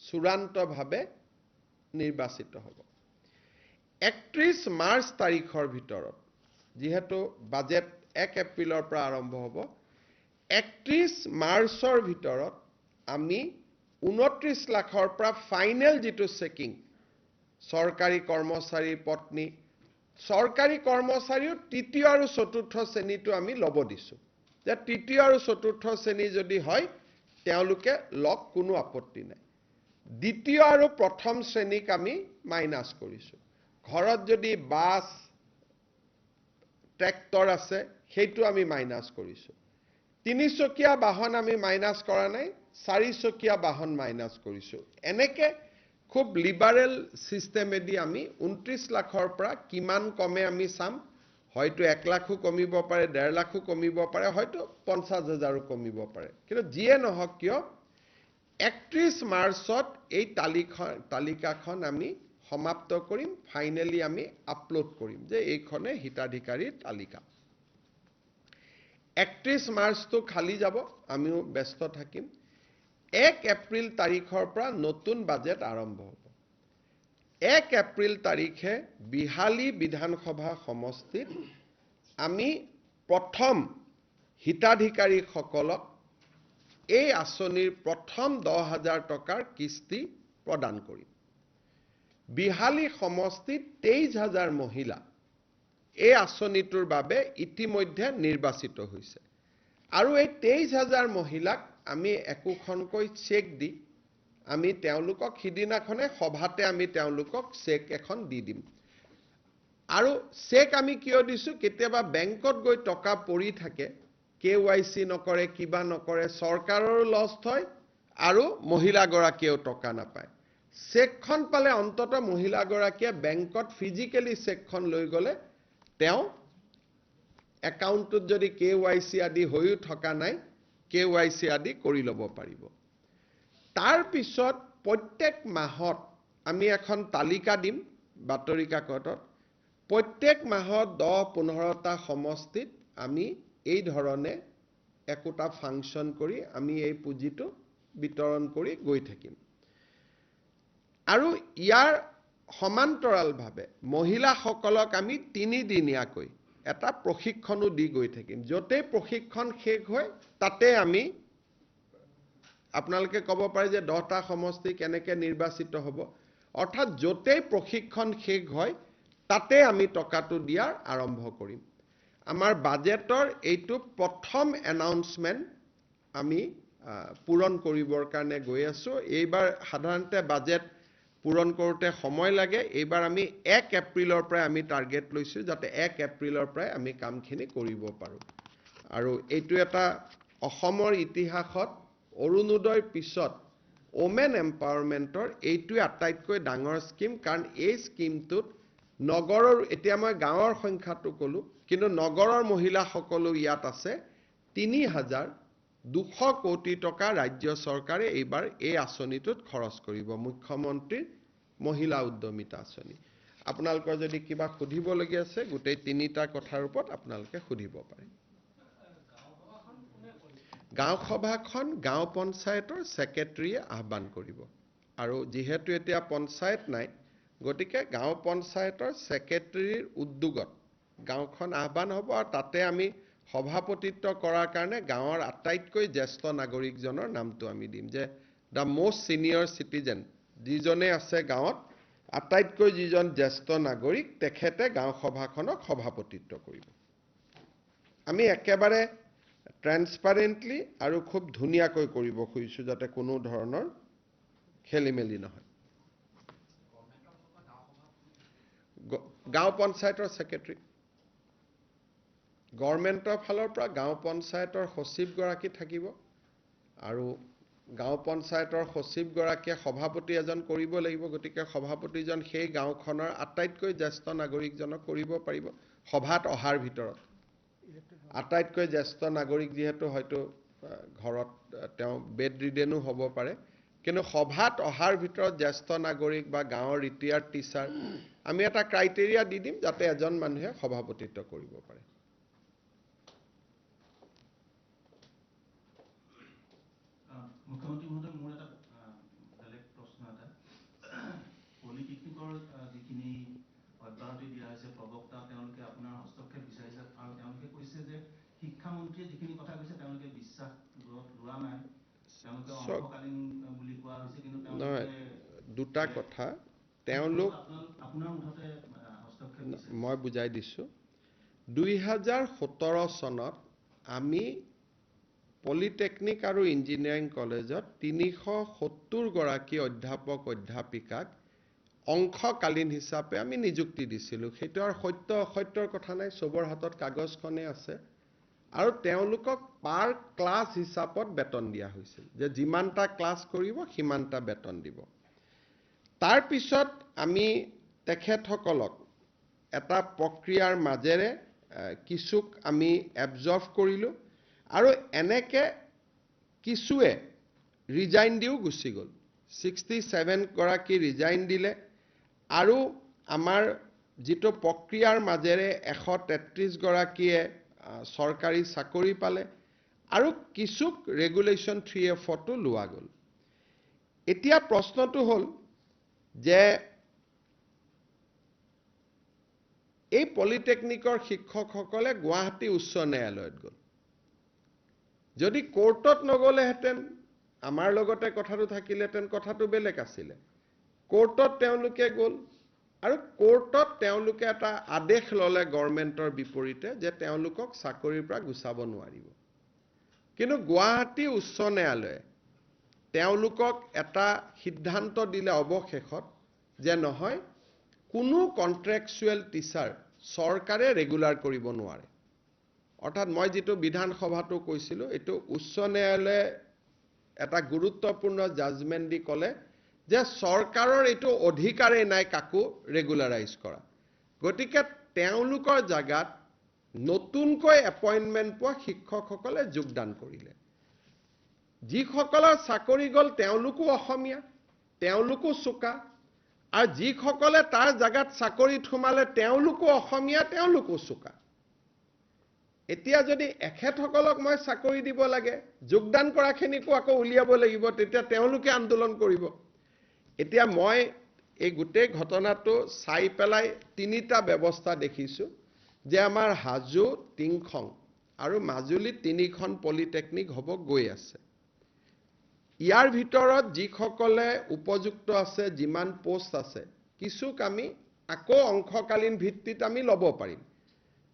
চূড়ান্তভাৱে নিৰ্বাচিত হ'ব 31 মাৰ্চ তাৰিখৰ ভিতৰত যেহেতু বাজেট 1 এপ্ৰিলৰ পৰা আৰম্ভ হ'ব 31 মাৰ্চৰ ভিতৰত আমি 29 লাখৰ পৰা ফাইনেল যেটো চেকিং চৰকাৰী কৰ্মচাৰীৰ পত্নী চৰকাৰী কৰ্মচাৰীও তৃতীয় আৰু চতুৰ্থ শ্ৰেণীটো আমি লব দিছো যে তৃতীয় আৰু চতুৰ্থ শ্ৰেণী যদি হয় তেওঁলোকে লক কোনো আপত্তি নাই দ্বিতীয় আৰু প্ৰথম শ্ৰেণীক আমি মাইনাস কৰিছো ঘৰত যদি বাস ট্ৰেক্টৰ আছে সেইটো আমি মাইনাস কৰিছো তিনিচকীয়া বাহন আমি মাইনাস কৰা নাই চাৰিচকীয়া বাহন মাইনাস কৰিছো এনেকে খুব লিবাৰেল সিস্টেমেদি আমি 29 লাখৰ পৰা কিমান কমে আমি চাম হয়তো 1 লাখো কমিব পাৰে 1.5 লাখো কমিব পাৰে হয়তো 50,000ও কমিব পাৰে কিন্তু যিয়ে নহওক কিয় 31 মাৰ্চত এই তালিকাখন আমি সমাপ্ত কৰিম ফাইনালি আমি আপলোড কৰিম যে এইখনে হিতাধিকাৰীৰ তালিকা 31 মাৰ্চটো খালি যাব আমিও ব্যস্ত থাকিম 1 এপ্ৰিল তাৰিখৰ পৰা নতুন বাজেট আৰম্ভ হ'ব 1 এপ্ৰিল তাৰিখে বিহালী বিধানসভা সমষ্টিত আমি প্ৰথম হিতাধিকাৰীসকলক এই আঁচনিৰ প্ৰথম 10,000 টকাৰ কিস্তি প্ৰদান কৰিম বিহালী সমষ্টিত 23,000 মহিলা এই আঁচনিটোৰ বাবে ইতিমধ্যে নিৰ্বাচিত হৈছে আৰু এই 23,000 মহিলাক আমি একোখনকৈ চেক দি আমি তেওঁলোকক সিদিনাখনে সভাতে আমি তেওঁলোকক চেক এখন দি দিম আৰু চেক আমি কিয় দিছো কেতিয়াবা বেংকত গৈ টকা পৰি থাকে KYC নকৰে কিবা নকৰে চৰকাৰৰ লষ্ট হয় আৰু মহিলাগৰাকীয়েও টকা নাপায় চেকখন পালে অন্তত মহিলাগৰাকীয়ে বেংকত ফিজিক্যালি চেকখন লৈ গলে তেওঁ একাউণ্টত যদি KYC আদি হৈও থকা নাই KYC আদি কৰি ল'ব পাৰিব তাৰ পিছত প্ৰত্যেক মাহত আমি এখন তালিকা দিম বাতৰি কাকতত প্ৰত্যেক মাহত 10-15টা সমষ্টিত আমি এই ধৰণে একোটা ফাংচন কৰি আমি এই পুঁজিটো বিতৰণ কৰি গৈ থাকিম আৰু ইয়াৰ সমান্তৰালভাৱে মহিলাসকলক আমি 3 দিনীয়াকৈ এটা প্ৰশিক্ষণো দি গৈ থাকিম যতে প্ৰশিক্ষণ শেষ হয় তাতে আমি আপোনালোকে ক'ব পাৰে যে 10টা সমষ্টি কেনেকৈ নিৰ্বাচিত হ'ব অৰ্থাৎ যতে প্ৰশিক্ষণ শেষ হয় তাতে আমি টকাটো দিয়াৰ আৰম্ভ কৰিম আমাৰ বাজেটৰ এইটো প্ৰথম এনাউন্সমেন্ট আমি পূৰণ কৰিবৰ কাৰণে গৈ আছো এইবাৰ সাধাৰণতে বাজেট পূৰণ কৰোতে সময় লাগে এইবাৰ আমি 1 এপ্ৰিলৰ পৰা আমি টাৰ্গেট লৈছো যাতে 1 এপ্ৰিলৰ পৰা আমি কামখিনি কৰিব পাৰো আৰু এইটো এটা অসমৰ ইতিহাসত অৰুণোদয়ৰ পিছত ওমেন এম্পাৱাৰমেন্টৰ এইটো আটাইতকৈ ডাঙৰ স্কিম কাৰণ এই স্কিমটোত নগৰৰ এতিয়া মই গাঁৱৰ সংখ্যাটো কলো কিন্তু নগৰৰ মহিলাসকলো ইয়াত আছে 3,200 কোটি টকা ৰাজ্য চৰকাৰে এইবাৰ এই আঁচনিটোত খৰচ কৰিব মুখ্যমন্ত্ৰীৰ মহিলা উদ্যমিতা আঁচনি আপোনালোকৰ যদি কিবা সুধিবলগীয়া আছে গোটেই 3টা কথাৰ ওপৰত আপোনালোকে সুধিব পাৰে গাঁও সভাখন গাঁও পঞ্চায়তৰ সেক্ৰেটাৰীয়ে আহ্বান কৰিব আৰু যেহেতু এতিয়া পঞ্চায়ত নাই গতিকে গাঁও পঞ্চায়তৰ সেক্ৰেটাৰীৰ উদ্যোগত গাঁওখন আহ্বান হ'ব আৰু তাতে আমি সভাপতিত্ব কৰাৰ কাৰণে গাঁৱৰ আটাইতকৈ জ্যেষ্ঠ নাগৰিকজনৰ নামটো আমি দিম যে দা মোষ্ট সিনিয়ৰ সিটিজেন যিজনে আছে গাঁৱত আটাইতকৈ যিজন জ্যেষ্ঠ নাগৰিক তেখেতে গাঁও সভাখনক সভাপতিত্ব কৰিব আমি একেবাৰে ট্ৰান্সপাৰেন্টলি আৰু খুব ধুনীয়াকৈ কৰিব খুজিছো যাতে কোনো ধৰণৰ খেলিমেলি নহয় গাঁও পঞ্চায়তৰ সেক্ৰেটাৰী গভৰ্ণমেণ্টৰ ফালৰ পৰা গাঁও পঞ্চায়তৰ সচিব গৰাকী থাকিব আৰু গাঁও পঞ্চায়তৰ সচিব গৰাকীয়ে সভাপতি এজন কৰিব লাগিব গতিকে সভাপতিজন সেই গাঁওখনৰ আটাইতকৈ জ্যেষ্ঠ নাগৰিকজনক কৰিব পাৰিব সভাত অহাৰ ভিতৰত আটাইতকৈ জ্যেষ্ঠ নাগৰিক যেহেতু হয়তো ঘৰত তেওঁ বেড ৰিডেনো হ'ব পাৰে কিন্তু সভাত অহাৰ ভিতৰত জ্যেষ্ঠ নাগৰিক বা গাঁৱৰ ৰিটায়াৰ্ড টিচাৰ আমি এটা ক্ৰাইটেৰিয়া দি দিম যাতে এজন মানুহে সভাপতিত্ব কৰিব পাৰে মুখ্যমন্ত্ৰী মহোদয় মোৰ এটা বেলেগ প্ৰশ্ন এটা পলিটেকনিকৰ যিখিনি অব্যাহতি দিয়া হৈছে প্ৰবক্তা তেওঁলোকে আপোনাৰ হস্তক্ষেপ বিচাৰিছে আৰু তেওঁলোকে কৈছে যে শিক্ষামন্ত্ৰীয়ে যিখিনি কথা কৈছে তেওঁলোকে বিশ্বাস লোৱা নাই তেওঁলোকে অংশকালীন বুলি কোৱা হৈছে কিন্তু তেওঁলোকে দুটা কথা তেওঁলোক আপোনাৰ মুঠতে হস্তক্ষেপ দিছে মই বুজাই দিছো 2017 চনত আমি পলিটেকনিক আৰু ইঞ্জিনিয়াৰিং কলেজত 370 গৰাকী অধ্যাপক অধ্যাপিকাক অংশকালীন হিচাপে আমি নিযুক্তি দিছিলো সেইটো আৰু সত্য অসত্যৰ কথা নাই সবৰ হাতত কাগজখনে আছে আৰু তেওঁলোকক পাৰ ক্লাছ হিচাপত বেতন দিয়া হৈছিল যে যিমানটা ক্লাছ কৰিব সিমানটা বেতন দিব তাৰ পিছত আমি তেখেতসকলক এটা প্ৰক্ৰিয়াৰ মাজেৰে কিছুক আমি এবজৰ্ভ কৰিলো আৰু এনেকে কিছুৱে ৰিজাইন দিও গুছি গল 67 গৰাকী ৰিজাইন দিলে আৰু আমাৰ যেটো প্ৰক্ৰিয়াৰ মাজেৰে 133 গৰাকীয়ে সৰকাৰি চাকৰি পালে আৰু কিছুক ৰেগুলেশন 3F টো লোৱা গল এতিয়া প্ৰশ্নটো হল যে এই পলিটেকনিকৰ শিক্ষকসকলে গুৱাহাটী উচ্চ ন্যায়ালয়ত গল যদি কোৰ্টত নগলে হেতেন আমাৰ লগতে কথাটো থাকিলেতেন কথাটো বেলেগ আছিল কোৰ্টত তেওঁলোকে গল আৰু কোৰ্টত তেওঁলোকে এটা আদেশ ললে গভৰ্ণমেণ্টৰ বিপৰীতে যে তেওঁলোকক চাকৰিৰ পৰা গুচাব নোৱাৰিব কিন্তু গুৱাহাটী উচ্চ ন্যায়ালয়ে তেওঁলোকক এটা সিদ্ধান্ত দিলে অৱশেষত যে নহয় কোনো কন্ট্ৰেকচুৱেল টিচাৰ চৰকাৰে ৰেগুলাৰ কৰিব নোৱাৰে। অৰ্থাৎ মই যিটো বিধানসভাটো কৈছিলোঁ এইটো উচ্চ ন্যায়ালয়ে এটা গুৰুত্বপূৰ্ণ জাজমেণ্ট দি ক'লে যে চৰকাৰৰ এইটো অধিকাৰেই নাই কাকো ৰেগুলাৰাইজ কৰা। গতিকে তেওঁলোকৰ জাগাত নতুনকৈ এপইণ্টমেণ্ট পোৱা শিক্ষকসকলে যোগদান কৰিলে। যিসকলৰ চাকৰি গ'ল তেওঁলোকো অসমীয়া, তেওঁলোকো চোকা, আৰু যিসকলে তাৰ জাগাত চাকৰিত সোমালে তেওঁলোকো অসমীয়া, তেওঁলোকো চোকা। এতিয়া যদি এখেতসকলক মই চাকৰি দিব লাগে, যোগদান কৰাখিনিকো আকৌ উলিয়াব লাগিব, তেতিয়া তেওঁলোকে আন্দোলন কৰিব। এতিয়া মই এই গোটেই ঘটনাটো চাই পেলাই তিনিটা ব্যৱস্থা দেখিছোঁ যে আমাৰ হাজো, টিংখং আৰু মাজুলীত 3খন পলিটেকনিক হ'ব গৈ আছে। ইয়াৰ ভিতৰত যিসকলে উপযুক্ত আছে, যিমান পোষ্ট আছে, কিছুক আমি আকৌ অংশকালীন ভিত্তিত আমি ল'ব পাৰিম।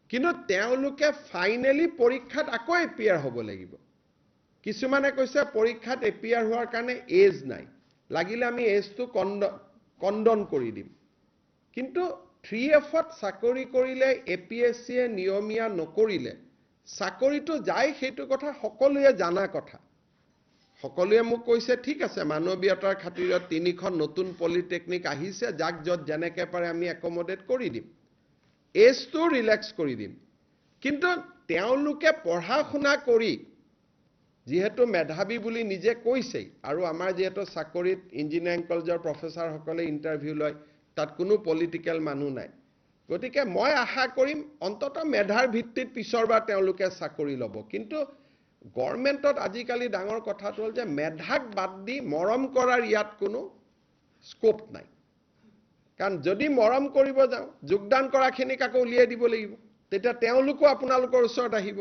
কিন্তু তেওঁলোকে ফাইনেলি পৰীক্ষাত আকৌ এপিয়াৰ হ'ব লাগিব। কিছুমানে কৈছে পৰীক্ষাত এপিয়াৰ হোৱাৰ কাৰণে এজ নাই, লাগিলে আমি এজটো কণ্ডন কৰি দিম। কিন্তু 3Fত চাকৰি কৰিলে APSCয়ে নিয়মীয়া নকৰিলে চাকৰিটো যায়, সেইটো কথা সকলোৱে জানা কথা। সকলোৱে মোক কৈছে ঠিক আছে মানৱীয়তাৰ খাতিৰত 3খন নতুন পলিটেকনিক আহিছে, যাক য'ত যেনেকৈ পাৰে আমি একমডেট কৰি দিম, এজটো ৰিলেক্স কৰি দিম। কিন্তু তেওঁলোকে পঢ়া শুনা কৰি যিহেতু মেধাৱী বুলি নিজে কৈছেই, আৰু আমাৰ যিহেতু চাকৰিত ইঞ্জিনিয়াৰিং কলেজৰ প্ৰফেচাৰসকলে ইণ্টাৰভিউ লয়, তাত কোনো পলিটিকেল মানুহ নাই। গতিকে মই আশা কৰিম অন্ততঃ মেধাৰ ভিত্তিত পিছৰবাৰ তেওঁলোকে চাকৰি ল'ব। কিন্তু গভৰ্ণমেণ্টত আজিকালি ডাঙৰ কথাটো হ'ল যে মেধাক বাদ দি মৰম কৰাৰ ইয়াত কোনো স্কোপ নাই। কাৰণ যদি মৰম কৰিব যাওঁ, যোগদান কৰাখিনিক আকৌ উলিয়াই দিব লাগিব, তেতিয়া তেওঁলোকো আপোনালোকৰ ওচৰত আহিব।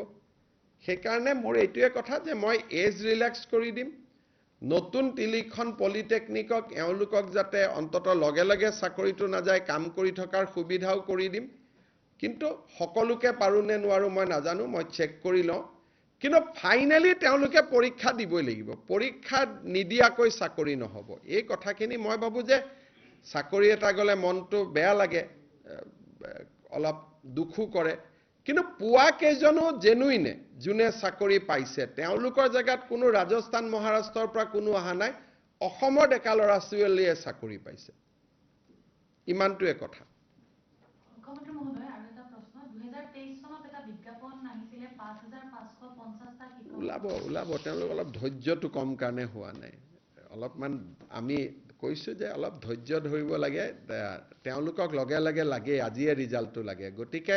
সেইকাৰণে মোৰ এইটোৱে কথা যে মই এজ ৰিলেক্স কৰি দিম, নতুন 3খন পলিটেকনিকক এওঁলোকক যাতে অন্ততঃ লগে লগে চাকৰিটো নাযায়, কাম কৰি থকাৰ সুবিধাও কৰি দিম। কিন্তু সকলোকে পাৰোঁ নে নোৱাৰোঁ মই নাজানো, মই চেক কৰি লওঁ। কিন্তু ফাইনেলি তেওঁলোকে পৰীক্ষা দিবই লাগিব, পৰীক্ষা নিদিয়াকৈ চাকৰি নহ'ব। এই কথাখিনি মই ভাবোঁ যে চাকৰি এটা গ'লে মনটো বেয়া লাগে, অলপ দুখো কৰে, কিন্তু পোৱা কেইজনো জেনুইনে যোনে চাকৰি পাইছে, তেওঁলোকৰ জেগাত কোনো ৰাজস্থান মহাৰাষ্ট্ৰৰ পৰা কোনো অহা নাই, অসমৰ ডেকা ল'ৰা ছোৱালীয়ে চাকৰি পাইছে। ইমানটোৱে কথা। মুখ্যমন্ত্ৰী মহোদয়, আৰু এটা প্ৰশ্ন, 2023 চনত এটা বিজ্ঞাপন আহিছিলে 5550টা শিক্ষক ওলাব তেওঁলোক অলপ ধৈৰ্যটো কম কাৰণে হোৱা নাই। অলপমান আমি কৈছোঁ যে অলপ ধৈৰ্য ধৰিব লাগে, তেওঁলোকক লগে লগে লাগে, আজিয়ে ৰিজাল্টটো লাগে। গতিকে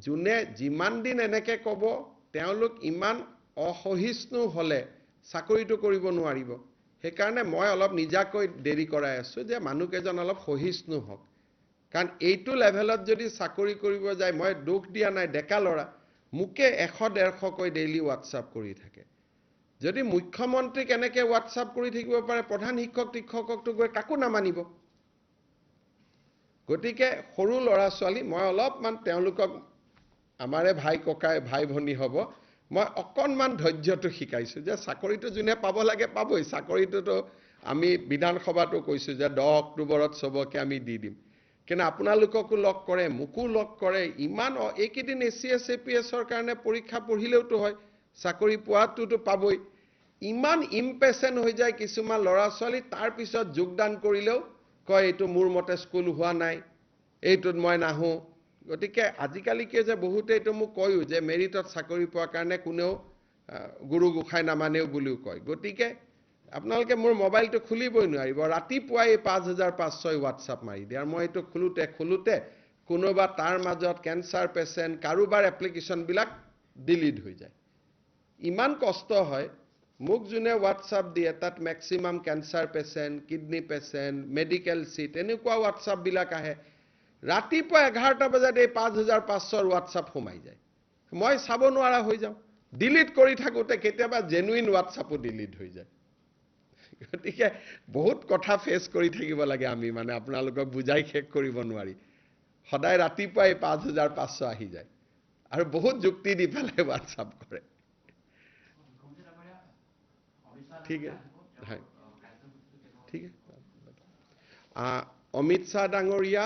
যোনে যিমান দিন এনেকৈ ক'ব, তেওঁলোক ইমান অসহিষ্ণু হ'লে চাকৰিটো কৰিব নোৱাৰিব। সেইকাৰণে মই অলপ নিজাকৈ দেৰি কৰাই আছোঁ যে মানুহকেইজন অলপ সহিষ্ণু হওক। কাৰণ এইটো লেভেলত যদি চাকৰি কৰিব যায়, মই দুখ দিয়া নাই, ডেকা ল'ৰা মোকে 100-150কৈ ডেইলি হোৱাটছআপ কৰি থাকে। যদি মুখ্যমন্ত্ৰীক এনেকৈ হোৱাটছআপ কৰি থাকিব পাৰে, প্ৰধান শিক্ষককতো গৈ কাকো নামানিব। গতিকে সৰু ল'ৰা ছোৱালী মই অলপমান তেওঁলোকক, আমাৰে ভাই ককাই ভাই ভনী হ'ব, মই অকণমান ধৈৰ্যটো শিকাইছোঁ যে চাকৰিটো যোনে পাব লাগে পাবই। চাকৰিটোতো আমি বিধানসভাতো কৈছোঁ যে 10 অক্টোবৰত চবকে আমি দি দিম। কিন্তু আপোনালোককো লগ কৰে, মোকো লগ কৰে, ইমান এইকেইদিন ACS APSৰ কাৰণে পৰীক্ষা পঢ়িলেওতো হয়, চাকৰি পোৱাটোতো পাবই। ইমান ইম্পেচেণ্ট হৈ যায় কিছুমান ল'ৰা ছোৱালী, তাৰপিছত যোগদান কৰিলেও কয় এইটো মোৰ মতে স্কুল হোৱা নাই, এইটোত মই নাহোঁ। গতিকে আজিকালি কি যে বহুতে এইটো মোক কয়ো যে মেৰিটত চাকৰি পোৱাৰ কাৰণে কোনেও গুৰু গোসাঁই নামানেও বুলিও কয়। গতিকে আপোনালোকে মোৰ মোবাইলটো খুলিবই নোৱাৰিব, ৰাতিপুৱাই 5506 হোৱাটছআপ মাৰি দিয়ে। আৰু মই এইটো খোলোতে কোনোবা তাৰ মাজত কেঞ্চাৰ পেচেণ্ট, কাৰোবাৰ এপ্লিকেশ্যনবিলাক ডিলিট হৈ যায়। ইমান কষ্ট হয়। মোক যোনে হোৱাটছআপ দিয়ে তাত maximum cancer patient, kidney patient, medical sheet, এনেকুৱা হোৱাটছআপবিলাক আহে। ৰাতিপুৱা 11টা বজাত এই 5500ৰ হোৱাটছআপ সোমাই যায়, মই চাব নোৱাৰা হৈ যাওঁ। ডিলিট কৰি থাকোঁতে কেতিয়াবা জেনুইন হোৱাটছআপো ডিলিট হৈ যায়। গতিকে বহুত কথা ফেচ কৰি থাকিব লাগে আমি, মানে আপোনালোকক বুজাই শেষ কৰিব নোৱাৰি। সদায় ৰাতিপুৱাই 5500 আহি যায় আৰু বহুত যুক্তি দি পেলাই হোৱাটছআপ কৰে। ঠিক হয় ঠিক অমিত শ্বাহ ডাঙৰীয়া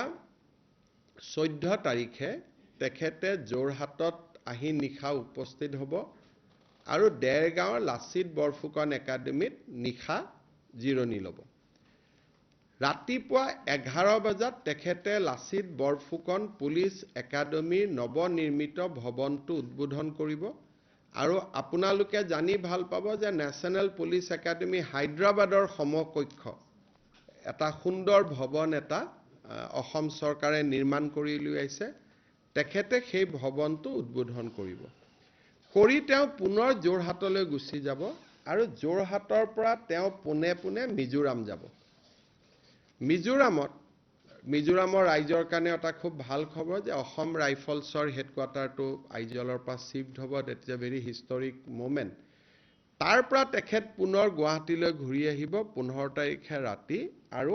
14 তাৰিখে তেখেতে যোৰহাটত আহি নিশা উপস্থিত হ'ব আৰু দেৰগাঁৱৰ লাচিত বৰফুকন একাডেমীত নিশা জিৰণি ল'ব। ৰাতিপুৱা 11 বজাত তেখেতে লাচিত বৰফুকন পুলিচ একাডেমীৰ নৱনিৰ্মিত ভৱনটো উদ্বোধন কৰিব আৰু আপোনালোকে জানি ভাল পাব যে নেশ্যনেল পুলিচ একাডেমী হায়দৰাবাদৰ সমকক্ষ এটা সুন্দৰ ভৱন এটা অসম চৰকাৰে নিৰ্মাণ কৰি উলিয়াইছে। তেখেতে সেই ভৱনটো উদ্বোধন কৰিব কৰি তেওঁ পুনৰ যোৰহাটলৈ গুচি যাব আৰু যোৰহাটৰ পৰা তেওঁ পোনে পোনে মিজোৰাম যাব। মিজোৰামৰ ৰাইজৰ কাৰণে এটা খুব ভাল খবৰ যে অসম ৰাইফলছৰ হেডকোৱাৰ্টাৰটো আইজলৰ পৰা শিফ্ট হ'ব। That is a very historic moment. তাৰ পৰা তেখেত পুনৰ গুৱাহাটীলৈ ঘূৰি আহিব 15 তাৰিখে ৰাতি আৰু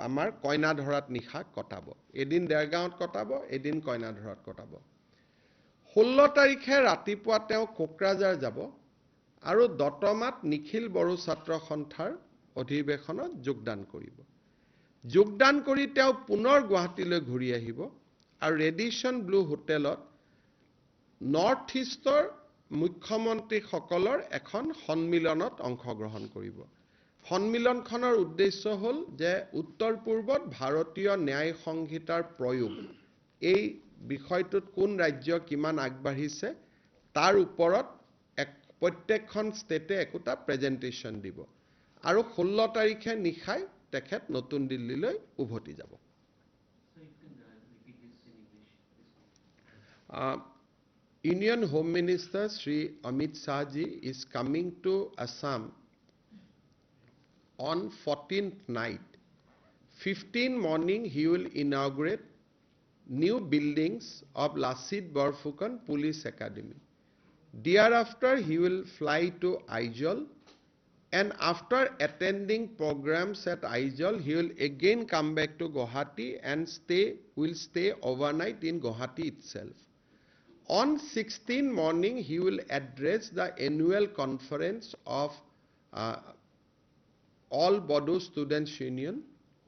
আমাৰ কইনাধৰাত নিশা কটাব। এদিন দেৰগাঁৱত কটাব, এদিন কইনাধৰাত কটাব। 16 তাৰিখে ৰাতিপুৱা তেওঁ কোকৰাঝাৰ যাব আৰু দতমাত নিখিল বড়ো ছাত্ৰ সন্থাৰ অধিৱেশনত যোগদান কৰিব। যোগদান কৰি তেওঁ পুনৰ গুৱাহাটীলৈ ঘূৰি আহিব আৰু ৰেডিসন ব্লু হোটেলত নৰ্থ ইষ্টৰ মুখ্যমন্ত্ৰীসকলৰ এখন সন্মিলনত অংশগ্ৰহণ কৰিব। সন্মিলনখনৰ উদ্দেশ্য হ'ল যে উত্তৰ পূৰ্বত ভাৰতীয় ন্যায় সংহিতাৰ প্ৰয়োগ এই বিষয়টোত কোন ৰাজ্য কিমান আগবাঢ়িছে তাৰ ওপৰত প্ৰত্যেকখন ষ্টেটে একোটা প্ৰেজেণ্টেশ্যন দিব আৰু 16 তাৰিখে নিশাই তেখেত নতুন দিল্লীলৈ উভতি যাব। Union Home Minister Shri Amit Shah ji is coming to Assam on 14th night. 15 morning he will inaugurate new buildings of Lasit Borphukan Police Academy. Thereafter he will fly to Aizol, and after attending programs at Aizol he will again come back to Guwahati and will stay overnight in Guwahati itself. On 16 morning he will address the annual conference of all Bodo Students Union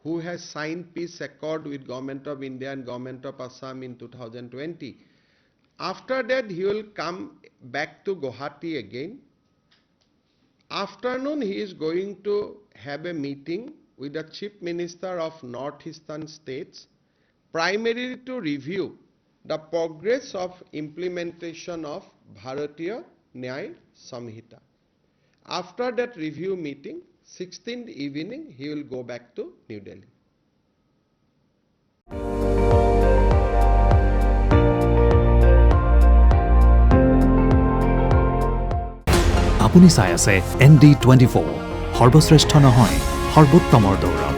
who has signed peace accord with Government of India and Government of Assam in 2020. After that he will come back to Guwahati again. Afternoon he is going to have a meeting with the Chief Minister of Northeastern states, primarily to review the progress of implementation of Bharatiya Nyay Samhita. After that review meeting, 16th evening he will go back to New Delhi. আপুনি চাই আছে ND24 সৰ্বশ্ৰেষ্ঠ নহয় সৰ্বোত্তমৰ দৌৰত।